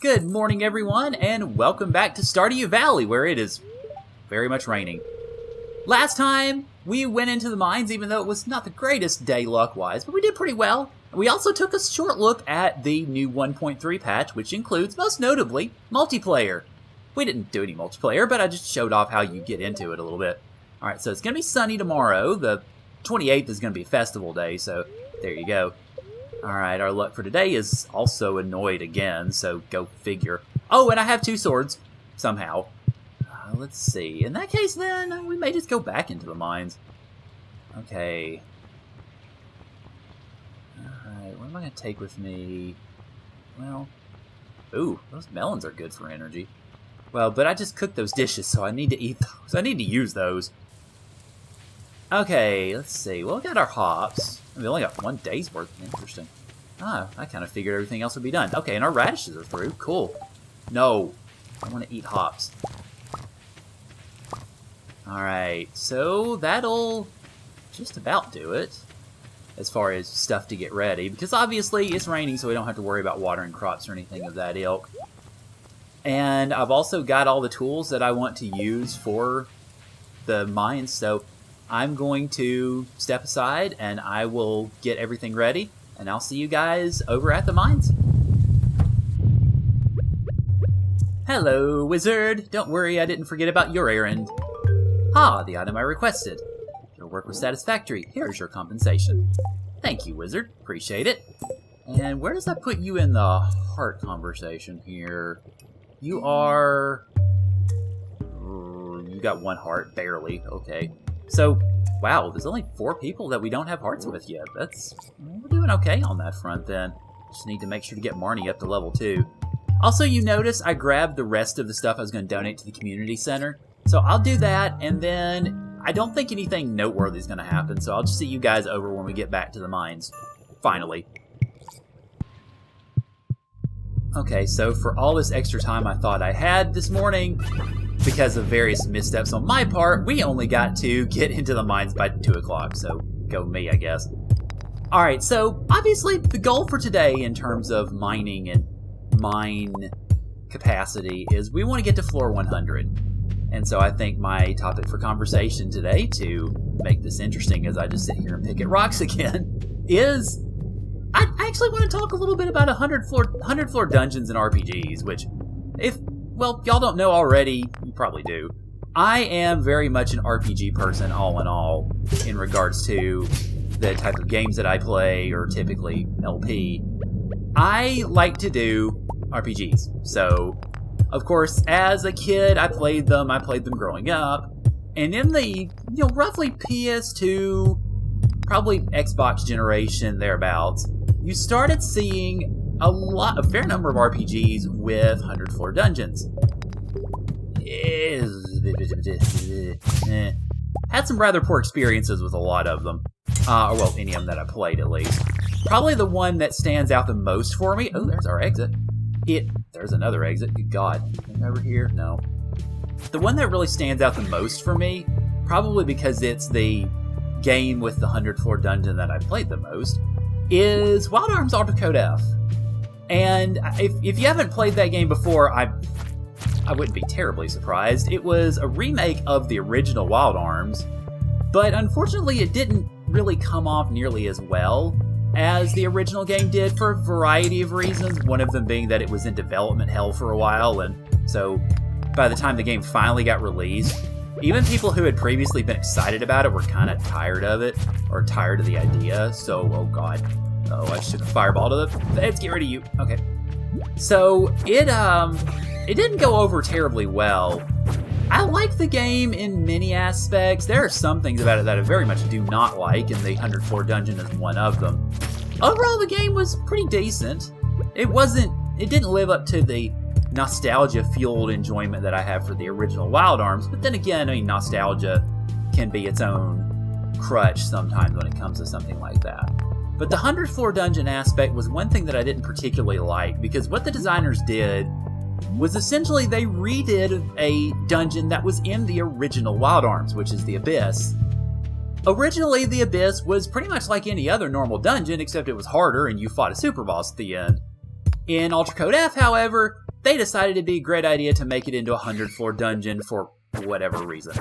Good morning, everyone, and welcome back to Stardew Valley, where it is very much raining. Last time, we went into the mines, even though it was not the greatest day luck-wise, but we did pretty well. We also took a short look at the new 1.3 patch, which includes, most notably, multiplayer. We didn't do any multiplayer, but I just showed off how you get into it a little bit. Alright, so it's going to be sunny tomorrow. The 28th is going to be a festival day, so there you go. Alright, our luck for today is also annoyed again, so go figure. Oh, and I have 2 swords, somehow. Let's see. In that case, then, we may just go back into the mines. Okay. Alright, what am I going to take with me? Well, ooh, those melons are good for energy. Well, but I just cooked those dishes, so I need to eat those. I need to use those. Okay, let's see. Well, we got our hops. We only got 1 day's worth. Interesting. Ah, I kind of figured everything else would be done. Okay, and our radishes are through. Cool. No, I want to eat hops. Alright, so that'll just about do it as far as stuff to get ready. Because obviously it's raining, so we don't have to worry about watering crops or anything of that ilk. And I've also got all the tools that I want to use for the mines, so I'm going to step aside and I will get everything ready, and I'll see you guys over at the mines. Hello, wizard. Don't worry, I didn't forget about your errand. Ah, the item I requested. Your work was satisfactory. Here's your compensation. Thank you, wizard. Appreciate it. And where does that put you in the heart conversation here? You are... You got 1 heart, barely. Okay. So, wow, there's only 4 people that we don't have hearts with yet. We're doing okay on that front then. Just need to make sure to get Marnie up to level 2. Also, you notice I grabbed the rest of the stuff I was going to donate to the community center. So I'll do that, and then I don't think anything noteworthy is going to happen, so I'll just see you guys over when we get back to the mines. Finally. Okay, so for all this extra time I thought I had this morning, because of various missteps on my part, we only got to get into the mines by 2 o'clock, so go me, I guess. Alright, so obviously the goal for today in terms of mining and mine capacity is we want to get to floor 100. And so I think my topic for conversation today, to make this interesting as I just sit here and pick at rocks again, is I actually want to talk a little bit about 100 floor dungeons and RPGs, which, if, well, y'all don't know already, you probably do. I am very much an RPG person all in all in regards to the type of games that I play, or typically LP. I like to do RPGs, so... Of course, as a kid, I played them growing up, and in the, roughly PS2, probably Xbox generation, thereabouts, you started seeing a fair number of RPGs with 100 floor dungeons. Had some rather poor experiences with a lot of them. Well, any of them that I played, at least. Probably the one that stands out the most for me... Oh, there's our exit. There's another exit. Good God. Anything over here? No. The one that really stands out the most for me, probably because it's the game with the 100 floor dungeon that I've played the most, is Wild Arms Alter Code F. And if you haven't played that game before, I wouldn't be terribly surprised. It was a remake of the original Wild Arms, but unfortunately it didn't really come off nearly as well as the original game did for a variety of reasons, one of them being that it was in development hell for a while, and so by the time the game finally got released, even people who had previously been excited about it were kind of tired of it, or tired of the idea, so, oh god. Oh, I just took a fireball to the feds, get rid of you. Okay. So, it didn't go over terribly well. I like the game in many aspects. There are some things about it that I very much do not like, and the 100 floor dungeon is one of them. Overall, the game was pretty decent. It didn't live up to the nostalgia-fueled enjoyment that I have for the original Wild Arms, but then again, I mean, nostalgia can be its own crutch sometimes when it comes to something like that. But the 100 floor dungeon aspect was one thing that I didn't particularly like, because what the designers did was essentially they redid a dungeon that was in the original Wild Arms, which is the Abyss. Originally, the Abyss was pretty much like any other normal dungeon, except it was harder and you fought a super boss at the end. In Alter Code F, however, they decided it'd be a great idea to make it into a 100-floor dungeon for whatever reason.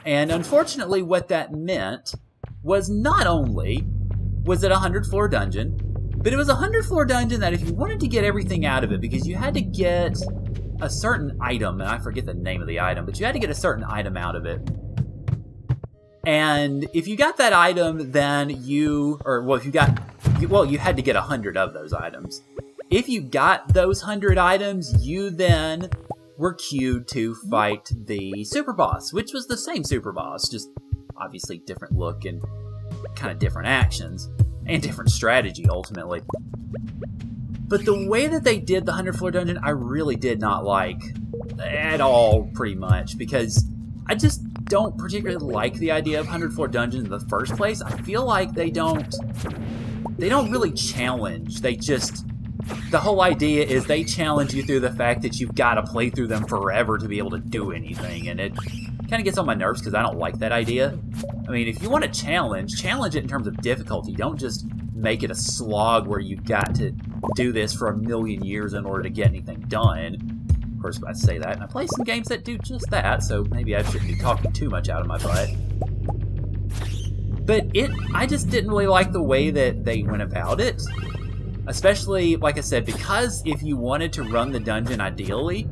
And unfortunately, what that meant was not only was it a 100-floor dungeon, but it was a 100-floor dungeon that if you wanted to get everything out of it, because you had to get a certain item, and I forget the name of the item, but you had to get a certain item out of it. And if you got that item, then you had to get 100 of those items. If you got those 100 items, you then were queued to fight the super boss, which was the same super boss, just obviously different look and kind of different actions, and different strategy, ultimately. But the way that they did the 100-floor dungeon, I really did not like at all, pretty much, because I just don't particularly like the idea of 100-floor dungeons in the first place. I feel like they don't really challenge. The whole idea is they challenge you through the fact that you've got to play through them forever to be able to do anything, and it kind of gets on my nerves because I don't like that idea. I mean, if you want to challenge it in terms of difficulty. Don't just make it a slog where you've got to do this for a million years in order to get anything done. Of course, I say that, and I play some games that do just that, so maybe I shouldn't be talking too much out of my butt. But I just didn't really like the way that they went about it. Especially, like I said, because if you wanted to run the dungeon ideally,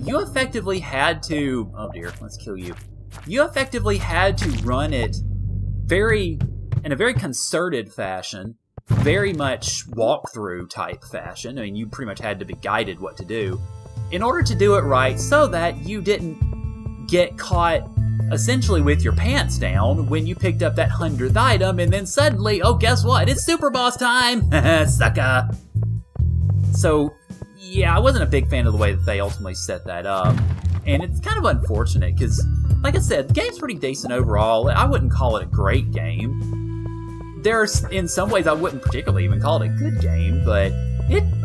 you effectively had to... Oh dear, let's kill you. You effectively had to run it in a very concerted fashion, very much walkthrough type fashion. I mean, you pretty much had to be guided what to do in order to do it right, so that you didn't get caught essentially with your pants down when you picked up that 100th item, and then suddenly, oh, guess what? It's super boss time! Sucker! So, yeah, I wasn't a big fan of the way that they ultimately set that up. And it's kind of unfortunate, because, like I said, the game's pretty decent overall. I wouldn't call it a great game. In some ways, I wouldn't particularly even call it a good game, but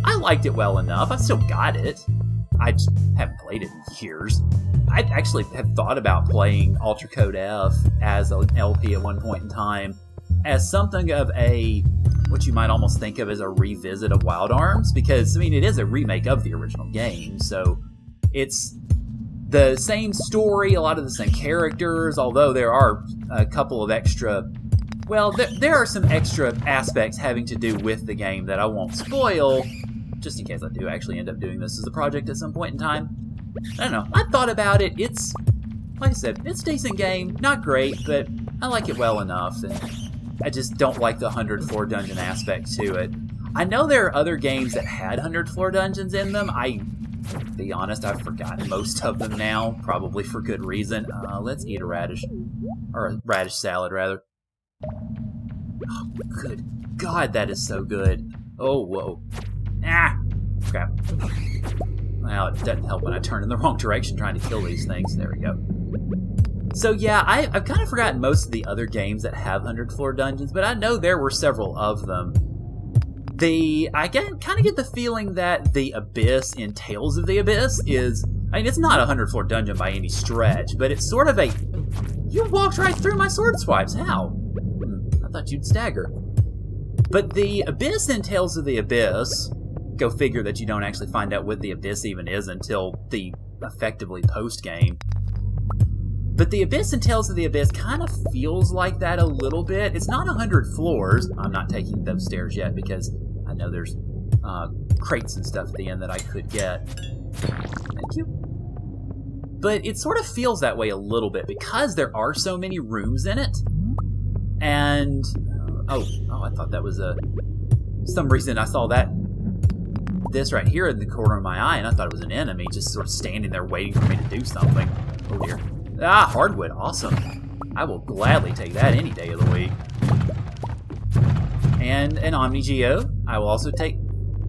I liked it well enough. I still got it. I just haven't played it in years. I actually have thought about playing Ultra Code F as an LP at one point in time as something of what you might almost think of as a revisit of Wild Arms, because, I mean, it is a remake of the original game, so it's the same story, a lot of the same characters, although there are a couple of extra... Well, there are some extra aspects having to do with the game that I won't spoil, just in case I do actually end up doing this as a project at some point in time. I don't know. I thought about it. It's, like I said, it's a decent game. Not great, but I like it well enough. And I just don't like the 100-floor dungeon aspect to it. I know there are other games that had 100-floor dungeons in them. To be honest, I've forgotten most of them now, probably for good reason. Let's eat a radish. Or a radish salad, rather. Oh, good God, that is so good. Oh, whoa. Ah! Crap. Well, it doesn't help when I turn in the wrong direction trying to kill these things. There we go. So yeah, I've kind of forgotten most of the other games that have 100-floor dungeons, but I know there were several of them. I kind of get the feeling that the Abyss in Tales of the Abyss is... I mean, it's not a 100-floor dungeon by any stretch, but it's sort of a... You walked right through my sword swipes. How? I thought you'd stagger. But the Abyss in Tales of the Abyss... Go figure that you don't actually find out what the Abyss even is until the effectively post-game. But the Abyss in Tales of the Abyss kind of feels like that a little bit. It's not 100 floors. I'm not taking those stairs yet because I know there's crates and stuff at the end that I could get. Thank you. But it sort of feels that way a little bit because there are so many rooms in it. And... Oh, I thought that was some reason I saw this right here in the corner of my eye, and I thought it was an enemy just sort of standing there waiting for me to do something. Oh dear. Ah, hardwood. Awesome. I will gladly take that any day of the week. And an Omni Geo. I will also take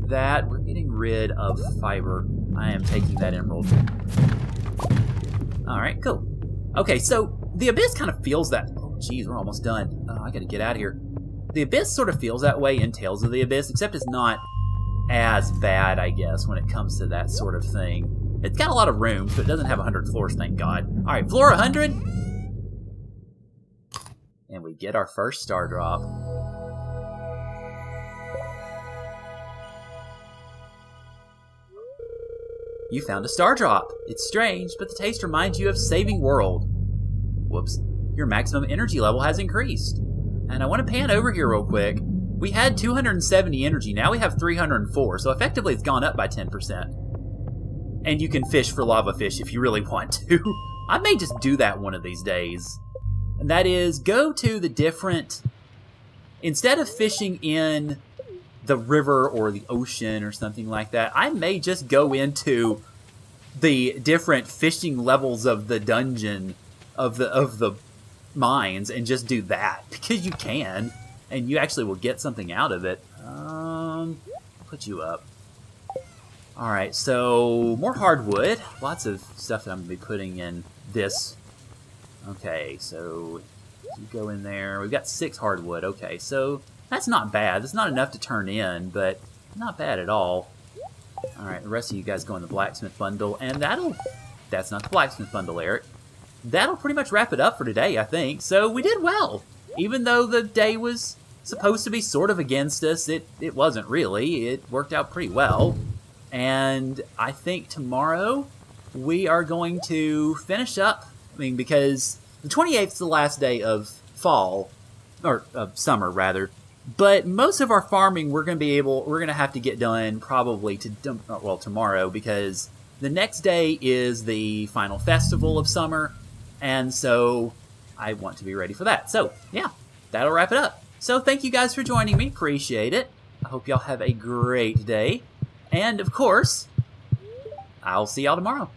that. We're getting rid of fiber. I am taking that emerald. Alright, cool. Okay, so the Abyss kind of feels that... Oh, geez, we're almost done. I gotta get out of here. The Abyss sort of feels that way in Tales of the Abyss, except it's not as bad, I guess, when it comes to that sort of thing. It's got a lot of rooms, but it doesn't have 100 floors, thank God. Alright, floor 100! And we get our first star drop. You found a star drop. It's strange, but the taste reminds you of Saving World. Whoops. Your maximum energy level has increased. And I want to pan over here real quick. We had 270 energy, now we have 304, so effectively it's gone up by 10%. And you can fish for lava fish if you really want to. I may just do that one of these days. And that is, go to the different... Instead of fishing in the river or the ocean or something like that, I may just go into the different fishing levels of the dungeon, of the mines, and just do that. Because you can, and you actually will get something out of it. Put you up. Alright, so more hardwood. Lots of stuff that I'm going to be putting in this. Okay, so you go in there. We've got 6 hardwood. Okay, so that's not bad. That's not enough to turn in, but not bad at all. Alright, the rest of you guys go in the blacksmith bundle, and that's not the blacksmith bundle, Eric. That'll pretty much wrap it up for today, I think. So we did well. Even though the day was supposed to be sort of against us, it wasn't really. It worked out pretty well. And I think tomorrow we are going to finish up. I mean, because the 28th is the last day of fall, or of summer rather. But most of our farming we're going to have to get done probably tomorrow, because the next day is the final festival of summer, and so I want to be ready for that. So yeah, that'll wrap it up. So thank you guys for joining me. Appreciate it. I hope y'all have a great day. And, of course, I'll see y'all tomorrow.